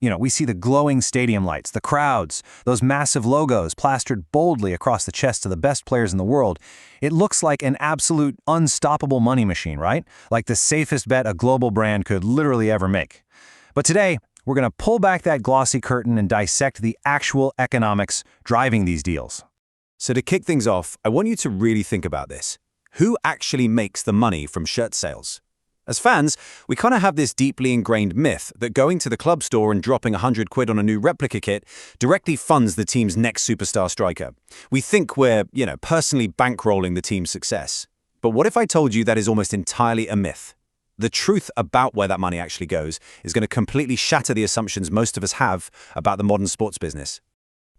We see the glowing stadium lights, the crowds, those massive logos plastered boldly across the chests of the best players in the world. It looks like an absolute unstoppable money machine, right? Like the safest bet a global brand could literally ever make. But today, we're going to pull back that glossy curtain and dissect the actual economics driving these deals. So to kick things off, I want you to really think about this. Who actually makes the money from shirt sales? As fans, we kind of have this deeply ingrained myth that going to the club store and dropping £100 on a new replica kit directly funds the team's next superstar striker. We think we're, personally bankrolling the team's success. But what if I told you that is almost entirely a myth? The truth about where that money actually goes is going to completely shatter the assumptions most of us have about the modern sports business.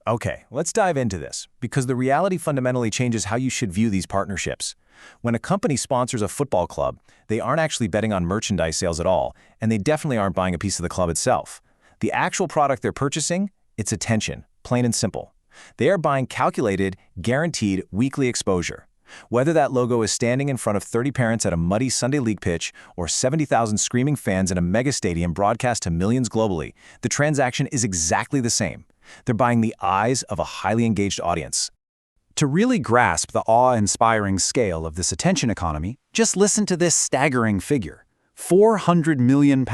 Okay, let's dive into this, because the reality fundamentally changes how you should view these partnerships. When a company sponsors a football club, they aren't actually betting on merchandise sales at all, and they definitely aren't buying a piece of the club itself. The actual product they're purchasing, it's attention, plain and simple. They are buying calculated, guaranteed weekly exposure. Whether that logo is standing in front of 30 parents at a muddy Sunday league pitch or 70,000 screaming fans in a mega stadium broadcast to millions globally, the transaction is exactly the same. They're buying the eyes of a highly engaged audience. To really grasp the awe-inspiring scale of this attention economy, just listen to this staggering figure: £400 million.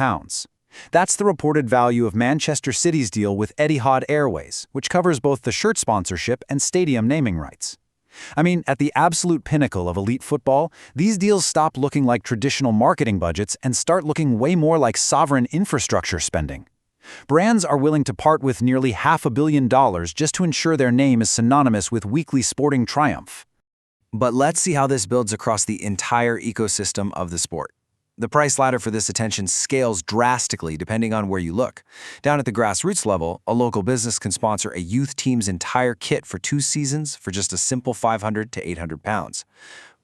That's the reported value of Manchester City's deal with Etihad Airways, which covers both the shirt sponsorship and stadium naming rights. I mean, at the absolute pinnacle of elite football, these deals stop looking like traditional marketing budgets and start looking way more like sovereign infrastructure spending. Brands are willing to part with nearly $500 million just to ensure their name is synonymous with weekly sporting triumph. But let's see how this builds across the entire ecosystem of the sport. The price ladder for this attention scales drastically depending on where you look. Down at the grassroots level, a local business can sponsor a youth team's entire kit for 2 seasons for just a simple £500 to £800.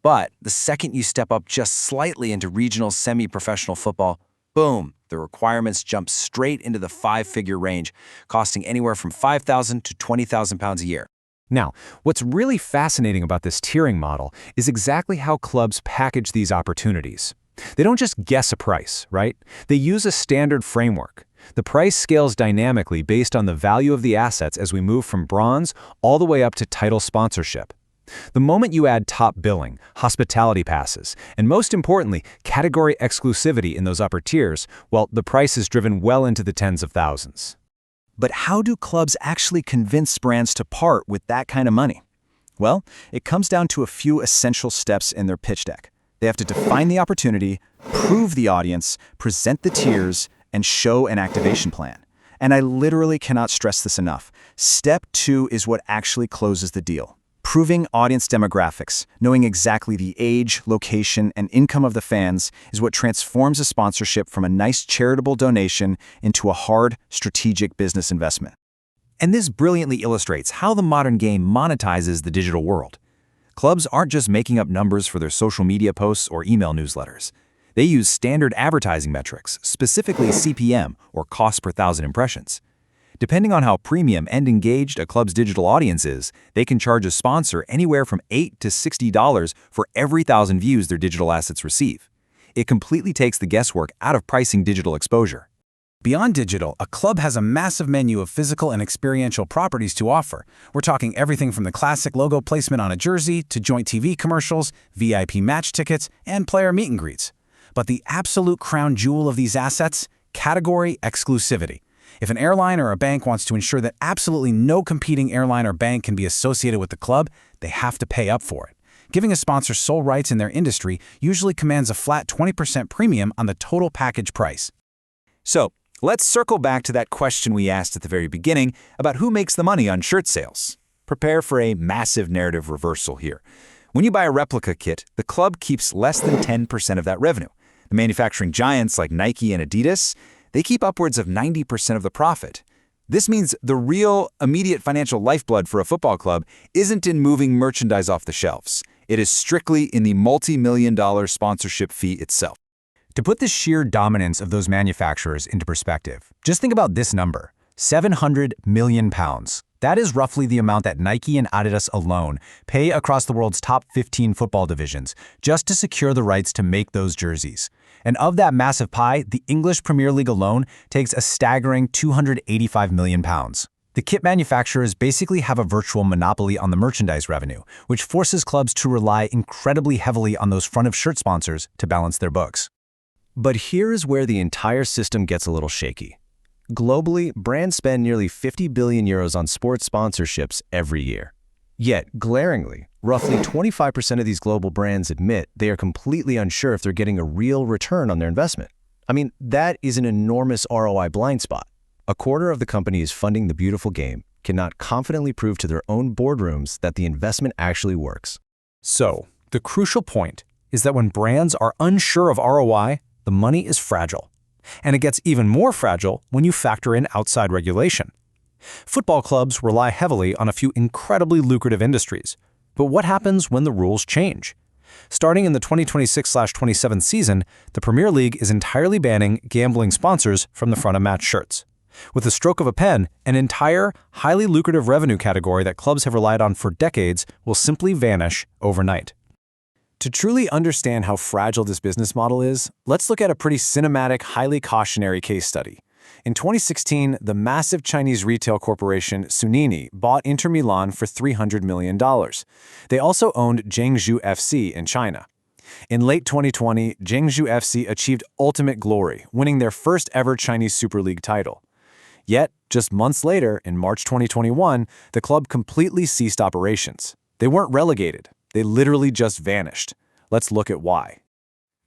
But the second you step up just slightly into regional semi-professional football, boom, the requirements jump straight into the 5-figure range, costing anywhere from £5,000 to £20,000 a year. Now, what's really fascinating about this tiering model is exactly how clubs package these opportunities. They don't just guess a price, right? They use a standard framework. The price scales dynamically based on the value of the assets as we move from bronze all the way up to title sponsorship. The moment you add top billing, hospitality passes, and most importantly, category exclusivity in those upper tiers, well, the price is driven well into the tens of thousands. But how do clubs actually convince brands to part with that kind of money? Well, it comes down to a few essential steps in their pitch deck. They have to define the opportunity, prove the audience, present the tiers, and show an activation plan. And I literally cannot stress this enough. Step 2 is what actually closes the deal. Proving audience demographics, knowing exactly the age, location, and income of the fans is what transforms a sponsorship from a nice charitable donation into a hard, strategic business investment. And this brilliantly illustrates how the modern game monetizes the digital world. Clubs aren't just making up numbers for their social media posts or email newsletters. They use standard advertising metrics, specifically CPM, or cost per thousand impressions. Depending on how premium and engaged a club's digital audience is, they can charge a sponsor anywhere from $8 to $60 for every 1,000 views their digital assets receive. It completely takes the guesswork out of pricing digital exposure. Beyond digital, a club has a massive menu of physical and experiential properties to offer. We're talking everything from the classic logo placement on a jersey to joint TV commercials, VIP match tickets, and player meet and greets. But the absolute crown jewel of these assets? Category exclusivity. If an airline or a bank wants to ensure that absolutely no competing airline or bank can be associated with the club, they have to pay up for it. Giving a sponsor sole rights in their industry usually commands a flat 20% premium on the total package price. So, let's circle back to that question we asked at the very beginning about who makes the money on shirt sales. Prepare for a massive narrative reversal here. When you buy a replica kit, the club keeps less than 10% of that revenue. The manufacturing giants like Nike and Adidas, they keep upwards of 90% of the profit. This means the real, immediate financial lifeblood for a football club isn't in moving merchandise off the shelves. It is strictly in the multi-million-dollar sponsorship fee itself. To put the sheer dominance of those manufacturers into perspective, just think about this number: £700 million. That is roughly the amount that Nike and Adidas alone pay across the world's top 15 football divisions just to secure the rights to make those jerseys. And of that massive pie, the English Premier League alone takes a staggering £285 million. The kit manufacturers basically have a virtual monopoly on the merchandise revenue, which forces clubs to rely incredibly heavily on those front-of-shirt sponsors to balance their books. But here is where the entire system gets a little shaky. Globally, brands spend nearly €50 billion on sports sponsorships every year. Yet, glaringly, roughly 25% of these global brands admit they are completely unsure if they're getting a real return on their investment. I mean, that is an enormous ROI blind spot. A quarter of the companies funding the beautiful game cannot confidently prove to their own boardrooms that the investment actually works. So, the crucial point is that when brands are unsure of ROI, the money is fragile. And it gets even more fragile when you factor in outside regulation. Football clubs rely heavily on a few incredibly lucrative industries. But what happens when the rules change? Starting in the 2026/27 season, the Premier League is entirely banning gambling sponsors from the front of match shirts. With the stroke of a pen, an entire, highly lucrative revenue category that clubs have relied on for decades will simply vanish overnight. To truly understand how fragile this business model is, let's look at a pretty cinematic, highly cautionary case study. In 2016, the massive Chinese retail corporation Suning bought Inter Milan for $300 million. They also owned Jiangsu FC in China. In late 2020, Jiangsu FC achieved ultimate glory, winning their first ever Chinese Super League title. Yet, just months later, in March 2021, the club completely ceased operations. They weren't relegated. They literally just vanished. Let's look at why.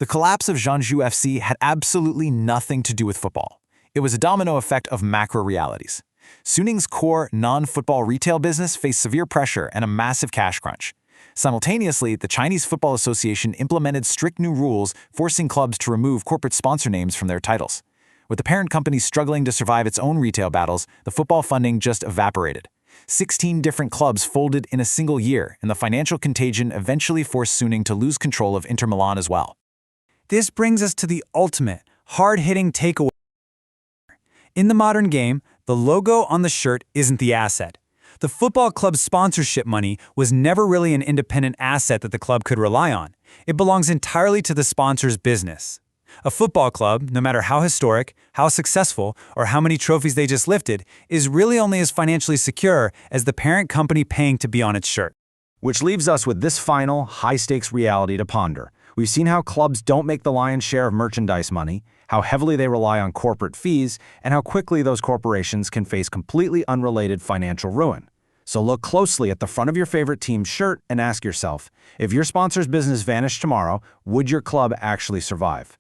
The collapse of Jiangsu FC had absolutely nothing to do with football. It was a domino effect of macro realities. Suning's core non-football retail business faced severe pressure and a massive cash crunch. Simultaneously, the Chinese Football Association implemented strict new rules forcing clubs to remove corporate sponsor names from their titles. With the parent company struggling to survive its own retail battles, the football funding just evaporated. 16 different clubs folded in a single year, and the financial contagion eventually forced Suning to lose control of Inter Milan as well. This brings us to the ultimate, hard-hitting takeaway. In the modern game, the logo on the shirt isn't the asset. The football club's sponsorship money was never really an independent asset that the club could rely on. It belongs entirely to the sponsor's business. A football club, no matter how historic, how successful, or how many trophies they just lifted, is really only as financially secure as the parent company paying to be on its shirt. Which leaves us with this final, high-stakes reality to ponder. We've seen how clubs don't make the lion's share of merchandise money, how heavily they rely on corporate fees, and how quickly those corporations can face completely unrelated financial ruin. So look closely at the front of your favorite team's shirt and ask yourself, if your sponsor's business vanished tomorrow, would your club actually survive?